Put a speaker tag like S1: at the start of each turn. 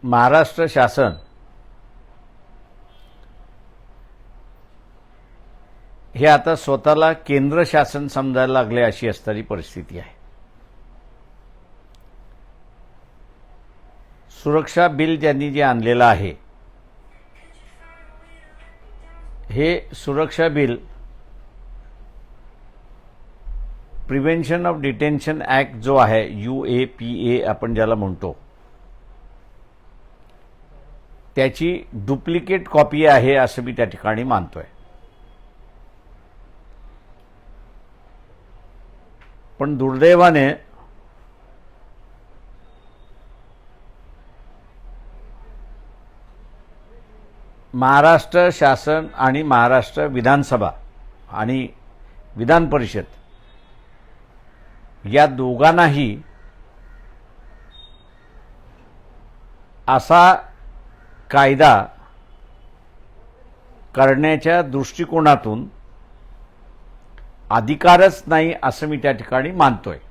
S1: महाराष्ट्र शासन हे आता स्वतःला केंद्र शासन समजायला लागले अशी असणारी परिस्थिती आहे। सुरक्षा बिल ज्यांनी जे आणलेलं आहे हे सुरक्षा bill prevention of detention act जो आहे UAPA आपण ज्याला म्हणतो त्याची डुप्लिकेट कॉपी आहे असं मी त्या ठिकाणी मानतोय। पण दुर्दैवाने महाराष्ट्र शासन आणि महाराष्ट्र विधानसभा आणि विधान परिषद या दोघांनाही असा कायदा करण्याच्या दृष्टिकोनातून अधिकारच नाही असं मी त्या ठिकाणी मानतोय।